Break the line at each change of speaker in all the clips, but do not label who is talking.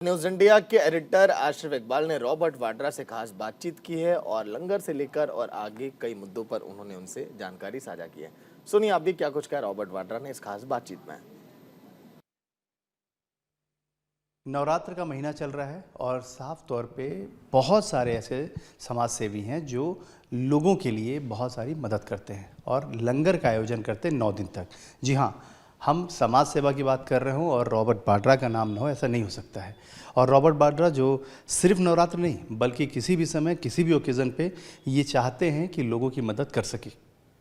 News India के editor Ashraf Iqbal ने Robert Vadra से खास बातचीत की है और लंगर से लेकर और आगे कई मुद्दों पर उन्होंने उनसे जानकारी साझा की है। सुनिए आप भी क्या कुछ कहा रॉबर्ट वाड्रा ने इस खास बातचीत में।
नवरात्र का महीना चल रहा है और साफ तौर पे बहुत सारे ऐसे समाज सेवी हैं जो लोगों के लिए बहुत सारी मदद करते हैं और लंगर का आयोजन करते हैं 9 दिन तक। जी हाँ, हम समाज सेवा की बात कर रहे हों और रॉबर्ट वाड्रा का नाम ना हो, ऐसा नहीं हो सकता है। और रॉबर्ट वाड्रा जो सिर्फ नवरात्र नहीं बल्कि किसी भी समय किसी भी ओकेज़न पे ये चाहते हैं कि लोगों की मदद कर सके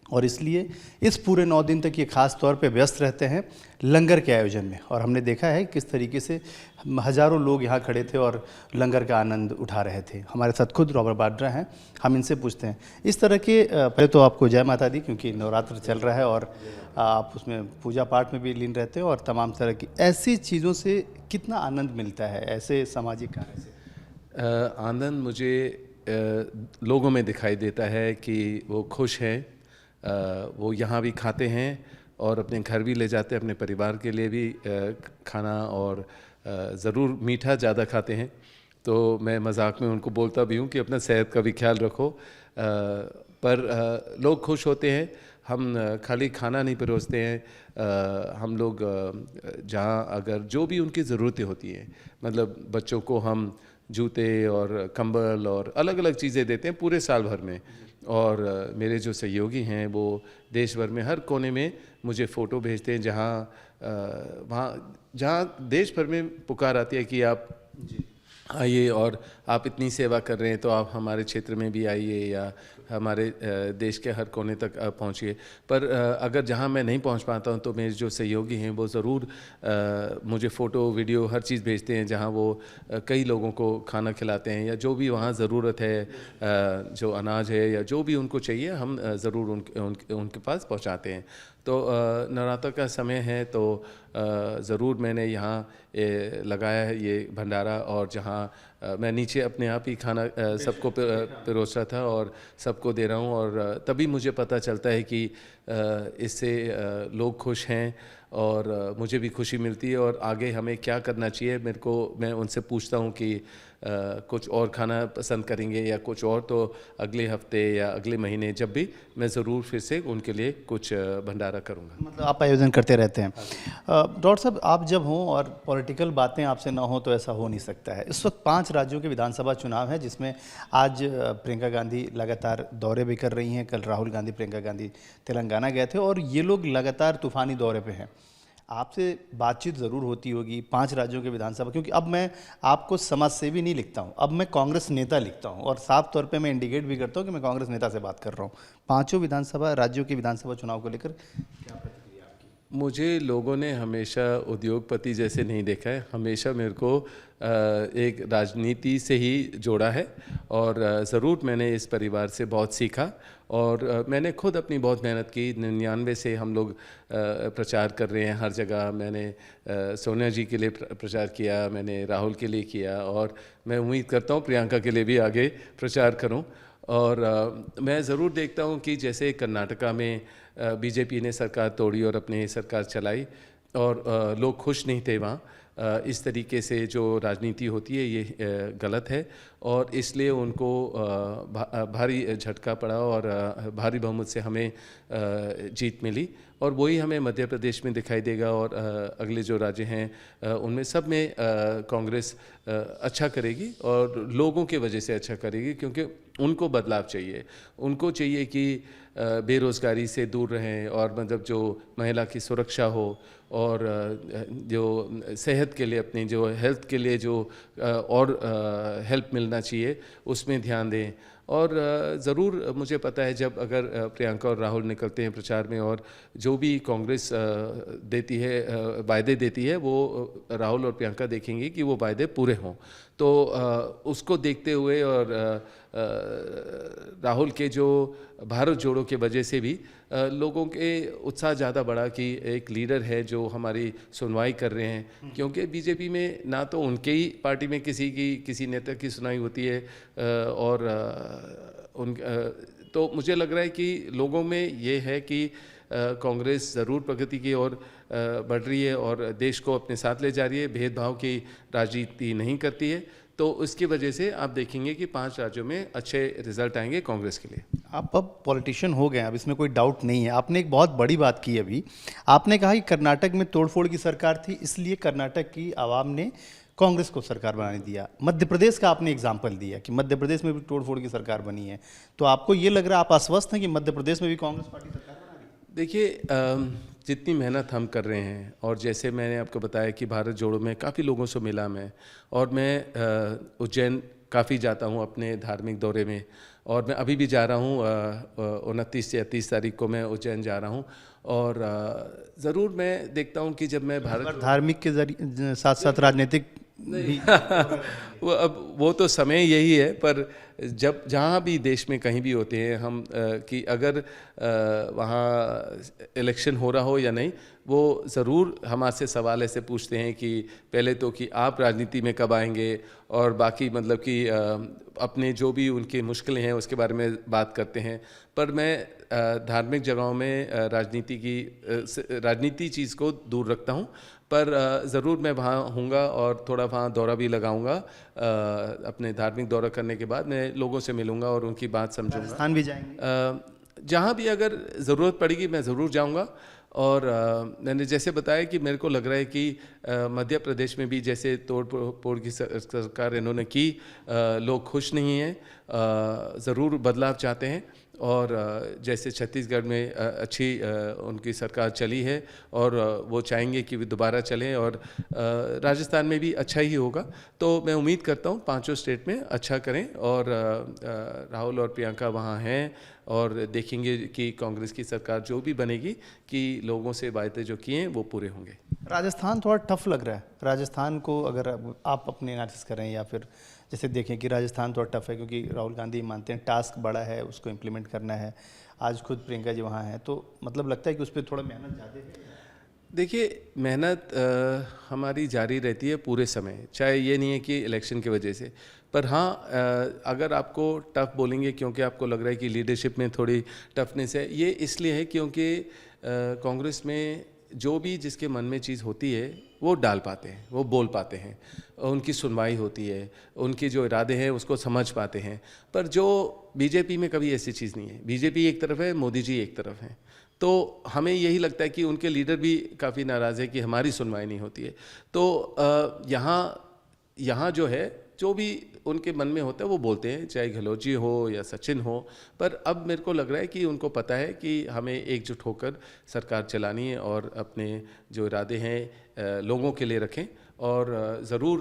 और इसलिए इस पूरे 9 दिन तक ये खास तौर पे व्यस्त रहते हैं लंगर के आयोजन में। और हमने देखा है किस तरीके से हज़ारों लोग यहाँ खड़े थे और लंगर का आनंद उठा रहे थे। हमारे साथ खुद रॉबर्ट वाड्रा हैं, हम इनसे पूछते हैं इस तरह के पहले तो आपको जय माता दी, क्योंकि नवरात्र चल रहा है और आप उसमें पूजा पाठ में भी लीन रहते हो और तमाम तरह की ऐसी चीज़ों से कितना आनंद मिलता है ऐसे सामाजिक कार्य से?
आनंद मुझे लोगों में दिखाई देता है कि वो खुश हैं, वो यहाँ भी खाते हैं और अपने घर भी ले जाते हैं, अपने परिवार के लिए भी खाना और ज़रूर मीठा ज़्यादा खाते हैं। तो मैं मजाक में उनको बोलता भी हूँ कि अपना सेहत का भी ख्याल रखो, पर लोग खुश होते हैं। हम खाली खाना नहीं परोसते हैं, हम लोग जहाँ अगर जो भी उनकी ज़रूरतें होती हैं, मतलब बच्चों को हम जूते और कंबल और अलग अलग चीज़ें देते हैं पूरे साल भर में। और मेरे जो सहयोगी हैं वो देश भर में हर कोने में मुझे फ़ोटो भेजते हैं जहाँ देश भर में पुकार आती है कि आप आइए और आप इतनी सेवा कर रहे हैं तो आप हमारे क्षेत्र में भी आइए या हमारे देश के हर कोने तक पहुँचिए। पर अगर जहाँ मैं नहीं पहुँच पाता हूँ तो मेरे जो सहयोगी हैं वो ज़रूर मुझे फ़ोटो वीडियो हर चीज़ भेजते हैं जहाँ वो कई लोगों को खाना खिलाते हैं या जो भी वहाँ ज़रूरत है, जो अनाज है या जो भी उनको चाहिए हम ज़रूर उनके पास पहुँचाते हैं। तो नवरात्र का समय है तो ज़रूर मैंने यहाँ लगाया है ये भंडारा, और जहाँ मैं नीचे अपने आप ही खाना सबको परोस रहा था और सबको दे रहा हूँ। और तभी मुझे पता चलता है कि इससे लोग खुश हैं और मुझे भी खुशी मिलती है और आगे हमें क्या करना चाहिए। मैं उनसे पूछता हूँ कि कुछ और खाना पसंद करेंगे या कुछ और, तो अगले हफ्ते या अगले महीने जब भी मैं ज़रूर फिर से उनके लिए कुछ भंडारा करूँगा।
मतलब आप आयोजन करते रहते हैं। डॉक्टर साहब, आप जब हों और पॉलिटिकल बातें आपसे ना हो तो ऐसा हो नहीं सकता है। इस वक्त 5 राज्यों के विधानसभा चुनाव है जिसमें आज प्रियंका गांधी लगातार दौरे भी कर रही हैं। कल राहुल गांधी, प्रियंका गांधी तेलंगाना गए थे और ये लोग लगातार तूफानी दौरे पे हैं। आपसे बातचीत ज़रूर होती होगी 5 राज्यों के विधानसभा, क्योंकि अब मैं आपको समाज सेवी नहीं लिखता हूँ, अब मैं कांग्रेस नेता लिखता हूँ और साफ तौर पे मैं इंडिकेट भी करता हूँ कि मैं कांग्रेस नेता से बात कर रहा हूँ। 5 विधानसभा राज्यों के विधानसभा चुनाव को लेकर क्या प्रतिक्रिया आपकी?
मुझे लोगों ने हमेशा उद्योगपति जैसे नहीं देखा है, हमेशा मेरे को एक राजनीति से ही जोड़ा है और ज़रूर मैंने इस परिवार से बहुत सीखा। और मैंने खुद अपनी बहुत मेहनत की। 99 से हम लोग प्रचार कर रहे हैं हर जगह। मैंने सोनिया जी के लिए प्रचार किया, मैंने राहुल के लिए किया और मैं उम्मीद करता हूँ प्रियंका के लिए भी आगे प्रचार करूँ। और मैं ज़रूर देखता हूँ कि जैसे कर्नाटका में बीजेपी ने सरकार तोड़ी और अपनी सरकार चलाई और लोग खुश नहीं थे वहाँ। इस तरीके से जो राजनीति होती है ये गलत है और इसलिए उनको भारी झटका पड़ा और भारी बहुमत से हमें जीत मिली। और वही हमें मध्य प्रदेश में दिखाई देगा और अगले जो राज्य हैं उनमें सब में कांग्रेस अच्छा करेगी और लोगों के वजह से अच्छा करेगी, क्योंकि उनको बदलाव चाहिए। उनको चाहिए कि बेरोज़गारी से दूर रहें और मतलब जो महिला की सुरक्षा हो और जो सेहत के लिए, अपनी जो हेल्थ के लिए जो और हेल्प मिलना चाहिए उसमें ध्यान दें। और ज़रूर मुझे पता है जब अगर प्रियंका और राहुल निकलते हैं प्रचार में और जो भी कांग्रेस देती है, वायदे देती है, वो राहुल और प्रियंका देखेंगे कि वो वायदे पूरे हों। तो उसको देखते हुए और राहुल के जो भारत जोड़ो के वजह से भी लोगों के उत्साह ज़्यादा बढ़ा कि एक लीडर है जो हमारी सुनवाई कर रहे हैं। क्योंकि बीजेपी में ना तो उनके ही पार्टी में किसी नेता की सुनाई होती है और तो मुझे लग रहा है कि लोगों में ये है कि कांग्रेस ज़रूर प्रगति की ओर बढ़ रही है और देश को अपने साथ ले जा रही है, भेदभाव की राजनीति नहीं करती है। तो उसकी वजह से आप देखेंगे कि 5 राज्यों में अच्छे रिजल्ट आएंगे कांग्रेस के लिए।
आप अब पॉलिटिशियन हो गए हैं, अब इसमें कोई डाउट नहीं है। आपने एक बहुत बड़ी बात की अभी, आपने कहा कि कर्नाटक में तोड़फोड़ की सरकार थी, इसलिए कर्नाटक की आवाम ने कांग्रेस को सरकार बनाने दिया। मध्य प्रदेश का आपने एग्जाम्पल दिया कि मध्य प्रदेश में भी तोड़फोड़ की सरकार बनी है, तो आपको ये लग रहा है, आप आश्वस्त हैं कि मध्य प्रदेश में भी कांग्रेस पार्टी सरकार बना रही है?
देखिए, जितनी मेहनत हम कर रहे हैं और जैसे मैंने आपको बताया कि भारत जोड़ो में काफ़ी लोगों से मिला मैं, और मैं उज्जैन काफ़ी जाता हूँ अपने धार्मिक दौरे में, और मैं अभी भी जा रहा हूँ 29 या 30 तारीख को मैं उज्जैन जा रहा हूँ। और ज़रूर मैं देखता हूँ कि जब मैं भारत
धार्मिक के जरिए साथ साथ राजनीतिक भी
वो तो समय यही है, पर जब जहाँ भी देश में कहीं भी होते हैं हम कि अगर वहाँ इलेक्शन हो रहा हो या नहीं, वो ज़रूर हमारे से सवाल ऐसे पूछते हैं कि पहले तो कि आप राजनीति में कब आएंगे, और बाकी मतलब कि अपने जो भी उनकी मुश्किलें हैं उसके बारे में बात करते हैं। पर मैं धार्मिक जगहों में राजनीति चीज़ को दूर रखता हूँ, पर ज़रूर मैं वहाँ हूँगा और थोड़ा वहाँ दौरा भी लगाऊँगा। अपने धार्मिक दौरा करने के बाद मैं लोगों से मिलूँगा और उनकी बात समझूँगा।
राजस्थान भी जाएंगे?
जहाँ भी अगर ज़रूरत पड़ेगी मैं ज़रूर जाऊँगा। और मैंने जैसे बताया कि मेरे को लग रहा है कि मध्य प्रदेश में भी जैसे तोड़ फोड़ की सरकार इन्होंने की, लोग खुश नहीं हैं, ज़रूर बदलाव चाहते हैं। और जैसे छत्तीसगढ़ में अच्छी उनकी सरकार चली है और वो चाहेंगे कि वे दोबारा चलें, और राजस्थान में भी अच्छा ही होगा। तो मैं उम्मीद करता हूँ 5 स्टेट में अच्छा करें, और राहुल और प्रियंका वहाँ हैं और देखेंगे कि कांग्रेस की सरकार जो भी बनेगी कि लोगों से वायदे जो किए हैं वो पूरे होंगे।
राजस्थान थोड़ा टफ लग रहा है। राजस्थान को अगर आप अपने एनालिसिस करें या फिर जैसे देखें कि राजस्थान थोड़ा टफ है, क्योंकि राहुल गांधी मानते हैं टास्क बड़ा है, उसको इम्प्लीमेंट करना है। आज खुद प्रियंका जी वहाँ हैं, तो मतलब लगता है कि उस पर थोड़ा मेहनत ज़्यादा है।
देखिए, मेहनत हमारी जारी रहती है पूरे समय, चाहे ये नहीं है कि इलेक्शन की वजह से। पर हाँ, अगर आपको टफ बोलेंगे क्योंकि आपको लग रहा है कि लीडरशिप में थोड़ी टफनेस है, ये इसलिए है क्योंकि कांग्रेस में जो भी जिसके मन में चीज़ होती है वो डाल पाते हैं, वो बोल पाते हैं, उनकी सुनवाई होती है, उनके जो इरादे हैं उसको समझ पाते हैं। पर जो बीजेपी में कभी ऐसी चीज़ नहीं है। बीजेपी एक तरफ है, मोदी जी एक तरफ हैं। तो हमें यही लगता है कि उनके लीडर भी काफ़ी नाराज़ है कि हमारी सुनवाई नहीं होती है। तो यहाँ जो है, जो भी उनके मन में होता है वो बोलते हैं, चाहे गहलोत हो या सचिन हो। पर अब मेरे को लग रहा है कि उनको पता है कि हमें एकजुट होकर सरकार चलानी है और अपने जो इरादे हैं लोगों के लिए रखें। और ज़रूर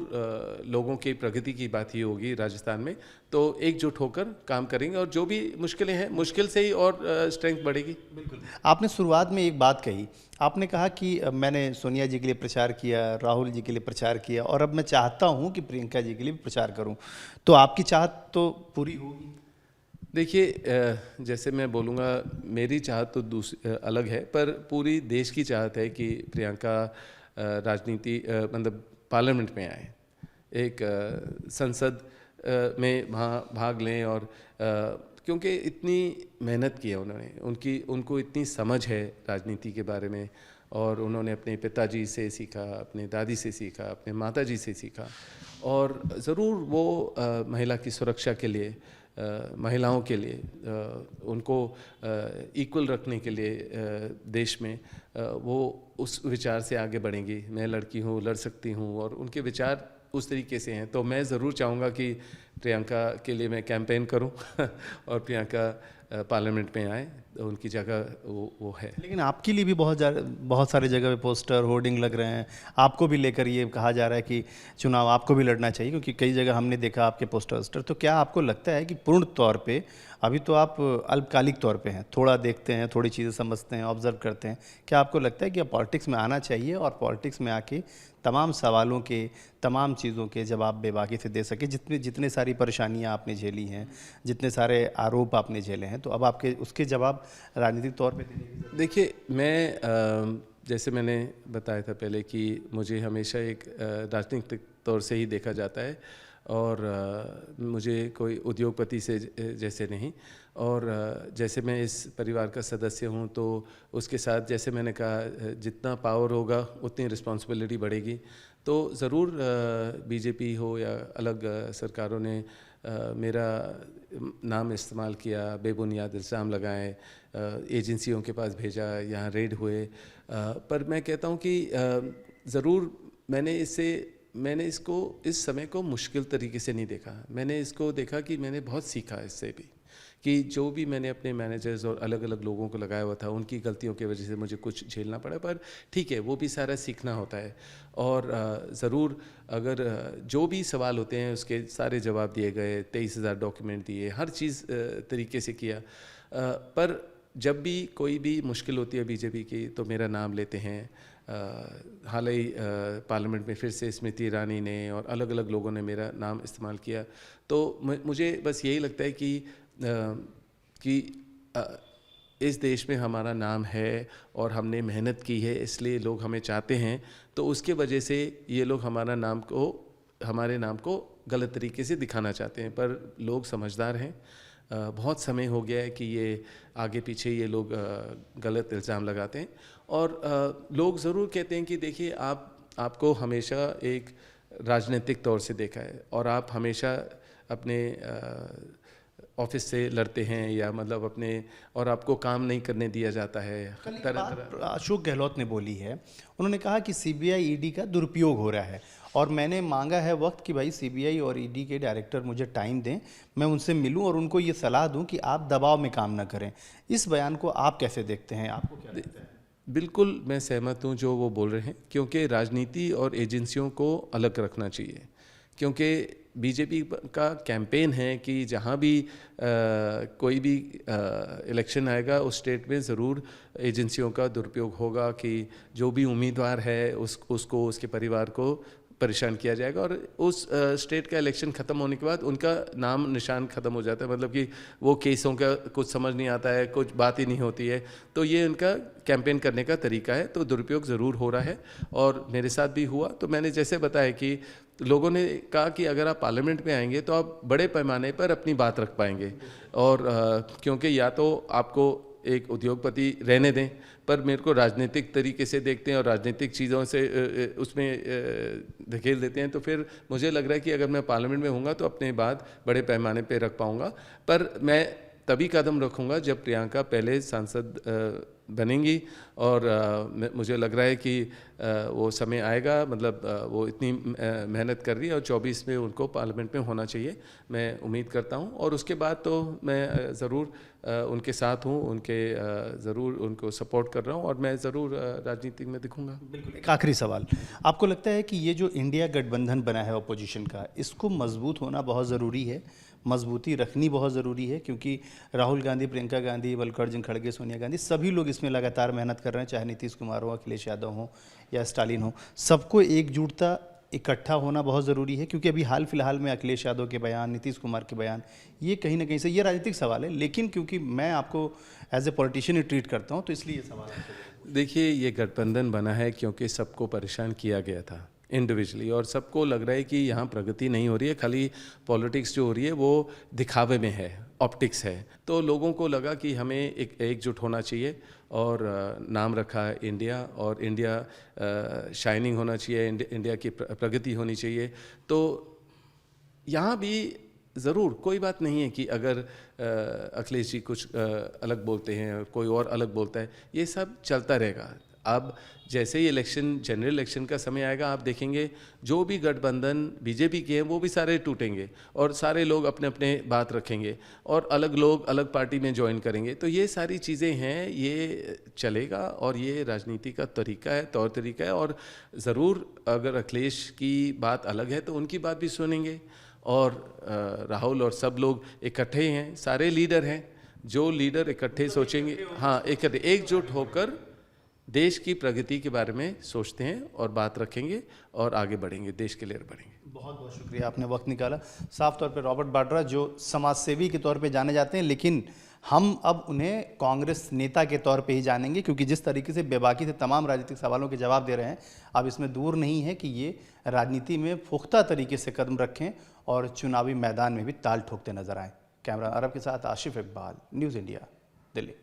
लोगों की प्रगति की बात ही होगी राजस्थान में, तो एकजुट होकर काम करेंगे और जो भी मुश्किलें हैं, मुश्किल से ही और स्ट्रेंथ बढ़ेगी।
बिल्कुल। आपने शुरुआत में एक बात कही, आपने कहा कि मैंने सोनिया जी के लिए प्रचार किया, राहुल जी के लिए प्रचार किया, और अब मैं चाहता हूं कि प्रियंका जी के लिए भी प्रचार करूं। तो आपकी चाहत तो पूरी होगी?
देखिए, जैसे मैं बोलूँगा, मेरी चाहत तो अलग है, पर पूरी देश की चाहत है कि प्रियंका राजनीति मतलब पार्लियामेंट में आए, एक संसद में वहाँ भाग लें। और क्योंकि इतनी मेहनत की है उन्होंने, उनको इतनी समझ है राजनीति के बारे में, और उन्होंने अपने पिताजी से सीखा, अपने दादी से सीखा, अपने माताजी से सीखा। और ज़रूर वो महिला की सुरक्षा के लिए, महिलाओं के लिए, उनको इक्वल रखने के लिए देश में वो उस विचार से आगे बढ़ेंगी। मैं लड़की हूँ, लड़ सकती हूँ, और उनके विचार उस तरीके से हैं। तो मैं ज़रूर चाहूँगा कि प्रियंका के लिए मैं कैंपेन करूँ और प्रियंका पार्लियामेंट में आए, उनकी जगह वो है।
लेकिन आपके लिए भी बहुत सारे जगह पे पोस्टर होर्डिंग लग रहे हैं, आपको भी लेकर ये कहा जा रहा है कि चुनाव आपको भी लड़ना चाहिए, क्योंकि कई जगह हमने देखा आपके पोस्टर। तो क्या आपको लगता है कि पूर्ण तौर पे, अभी तो आप अल्पकालिक तौर पे हैं, थोड़ा देखते हैं, थोड़ी चीज़ें समझते हैं, ऑब्जर्व करते हैं, क्या आपको लगता है कि आप पॉलिटिक्स में आना चाहिए और पॉलिटिक्स में आके तमाम सवालों के, तमाम चीज़ों के जवाब बेबाकी से दे सके? जितने सारी परेशानियां आपने झेली हैं, जितने सारे आरोप आपने झेले हैं, तो अब आपके उसके जवाब राजनीतिक तौर पे देने की?
देखिए, मैं जैसे मैंने बताया था पहले कि मुझे हमेशा एक राजनीतिक तौर से ही देखा जाता है, और मुझे कोई उद्योगपति से जैसे नहीं। और जैसे मैं इस परिवार का सदस्य हूँ तो उसके साथ जैसे मैंने कहा जितना पावर होगा उतनी रिस्पॉन्सिबिलिटी बढ़ेगी। तो ज़रूर बीजेपी हो या अलग सरकारों ने मेरा नाम इस्तेमाल किया, बेबुनियाद इल्ज़ाम लगाए, एजेंसियों के पास भेजा, यहाँ रेड हुए, पर मैं कहता हूँ कि ज़रूर मैंने इसको इस समय को मुश्किल तरीके से नहीं देखा। मैंने इसको देखा कि मैंने बहुत सीखा इससे भी, कि जो भी मैंने अपने मैनेजर्स और अलग अलग लोगों को लगाया हुआ था उनकी गलतियों की वजह से मुझे कुछ झेलना पड़ा, पर ठीक है, वो भी सारा सीखना होता है। और ज़रूर अगर जो भी सवाल होते हैं उसके सारे जवाब दिए गए, 23,000 डॉक्यूमेंट दिए, हर चीज़ तरीके से किया। पर जब भी कोई भी मुश्किल होती है बीजेपी की तो मेरा नाम लेते हैं। हाल ही पार्लियामेंट में फिर से स्मृति ईरानी ने और अलग अलग लोगों ने मेरा नाम इस्तेमाल किया। तो मुझे बस यही लगता है कि इस देश में हमारा नाम है और हमने मेहनत की है, इसलिए लोग हमें चाहते हैं। तो उसके वजह से ये लोग हमारे नाम को गलत तरीके से दिखाना चाहते हैं, पर लोग समझदार हैं। बहुत समय हो गया है कि ये आगे पीछे ये लोग गलत इल्ज़ाम लगाते हैं। और लोग ज़रूर कहते हैं कि देखिए आपको हमेशा एक राजनीतिक तौर से देखा है और आप हमेशा अपने ऑफिस से लड़ते हैं या मतलब अपने, और आपको काम नहीं करने दिया जाता है तरह तरह।
अशोक गहलोत ने बोली है, उन्होंने कहा कि सीबीआई ईडी का दुरुपयोग हो रहा है और मैंने मांगा है वक्त कि भाई सीबीआई और ईडी के डायरेक्टर मुझे टाइम दें, मैं उनसे मिलूं और उनको ये सलाह दूं कि आप दबाव में काम ना करें। इस बयान को आप कैसे देखते हैं, आपको क्या लगता है?
बिल्कुल मैं सहमत हूँ जो वो बोल रहे हैं, क्योंकि राजनीति और एजेंसियों को अलग रखना चाहिए। क्योंकि बीजेपी का कैंपेन है कि जहाँ भी कोई भी इलेक्शन आएगा उस स्टेट में ज़रूर एजेंसियों का दुरुपयोग होगा, कि जो भी उम्मीदवार है उसको उसके परिवार को परेशान किया जाएगा और उस स्टेट का इलेक्शन ख़त्म होने के बाद उनका नाम निशान ख़त्म हो जाता है। मतलब कि वो केसों का कुछ समझ नहीं आता है, कुछ बात ही नहीं होती है। तो ये उनका कैंपेन करने का तरीका है। तो दुरुपयोग ज़रूर हो रहा है और मेरे साथ भी हुआ। तो मैंने जैसे बताया कि लोगों ने कहा कि अगर आप पार्लियामेंट में आएंगे तो आप बड़े पैमाने पर अपनी बात रख पाएंगे, और क्योंकि या तो आपको एक उद्योगपति रहने दें, पर मेरे को राजनीतिक तरीके से देखते हैं और राजनीतिक चीज़ों से उसमें धकेल देते हैं। तो फिर मुझे लग रहा है कि अगर मैं पार्लियामेंट में होऊंगा तो अपनी बात बड़े पैमाने पे रख पाऊंगा। पर मैं तभी कदम रखूंगा जब प्रियंका पहले सांसद बनेंगी, और मुझे लग रहा है कि वो समय आएगा। मतलब वो इतनी मेहनत कर रही है और 24 में उनको पार्लियामेंट में होना चाहिए, मैं उम्मीद करता हूँ। और उसके बाद तो मैं ज़रूर उनके साथ हूँ, ज़रूर उनको सपोर्ट कर रहा हूँ और मैं ज़रूर राजनीति में दिखूंगा।
बिल्कुल। एक आखिरी सवाल, आपको लगता है कि ये जो इंडिया गठबंधन बना है अपोजिशन का, इसको मजबूत होना बहुत ज़रूरी है, मजबूती रखनी बहुत ज़रूरी है? क्योंकि राहुल गांधी, प्रियंका गांधी, मल्लिकार्जुन खड़गे, सोनिया गांधी, सभी लोग इसमें लगातार मेहनत कर रहे हैं, चाहे नीतीश कुमार हो, अखिलेश यादव हो या स्टालिन हो। सबको एकजुटता, इकट्ठा होना बहुत ज़रूरी है। क्योंकि अभी हाल फिलहाल में अखिलेश यादव के बयान, नीतीश कुमार के बयान, ये कहीं ना कहीं से, ये राजनीतिक सवाल है, लेकिन क्योंकि मैं आपको एज ए पॉलिटिशियन ही ट्रीट करता हूँ तो इसलिए ये सवाल है।
देखिए, ये गठबंधन बना है क्योंकि सबको परेशान किया गया था इंडिविजुअली, और सबको लग रहा है कि यहाँ प्रगति नहीं हो रही है, खाली पॉलिटिक्स जो हो रही है वो दिखावे में है, ऑप्टिक्स है। तो लोगों को लगा कि हमें एकजुट होना चाहिए, और नाम रखा है इंडिया, और इंडिया शाइनिंग होना चाहिए, इंडिया की प्रगति होनी चाहिए। तो यहाँ भी ज़रूर कोई बात नहीं है कि अगर अखिलेश जी कुछ अलग बोलते हैं, कोई और अलग बोलता है, ये सब चलता रहेगा। अब जैसे ही इलेक्शन, जनरल इलेक्शन का समय आएगा, आप देखेंगे जो भी गठबंधन बीजेपी के हैं वो भी सारे टूटेंगे और सारे लोग अपने अपने बात रखेंगे और अलग लोग अलग पार्टी में ज्वाइन करेंगे। तो ये सारी चीज़ें हैं, ये चलेगा और ये राजनीति का तरीका है, तौर तरीका है। और ज़रूर अगर अखिलेश की बात अलग है तो उनकी बात भी सुनेंगे, और राहुल और सब लोग इकट्ठे हैं, सारे लीडर हैं, जो लीडर इकट्ठे सोचेंगे, हाँ, एकजुट होकर देश की प्रगति के बारे में सोचते हैं और बात रखेंगे और आगे बढ़ेंगे, देश के लिए बढ़ेंगे।
बहुत बहुत शुक्रिया, आपने वक्त निकाला। साफ तौर पे रॉबर्ट वाड्रा जो समाज सेवी के तौर पे जाने जाते हैं, लेकिन हम अब उन्हें कांग्रेस नेता के तौर पे ही जानेंगे, क्योंकि जिस तरीके से बेबाकी से तमाम राजनीतिक सवालों के जवाब दे रहे हैं, अब इसमें दूर नहीं है कि ये राजनीति में पुख्ता तरीके से कदम रखें और चुनावी मैदान में भी ताल ठोकते नजर आएँ। कैमरा अरब के साथ आशिफ इकबाल, न्यूज़ इंडिया, दिल्ली।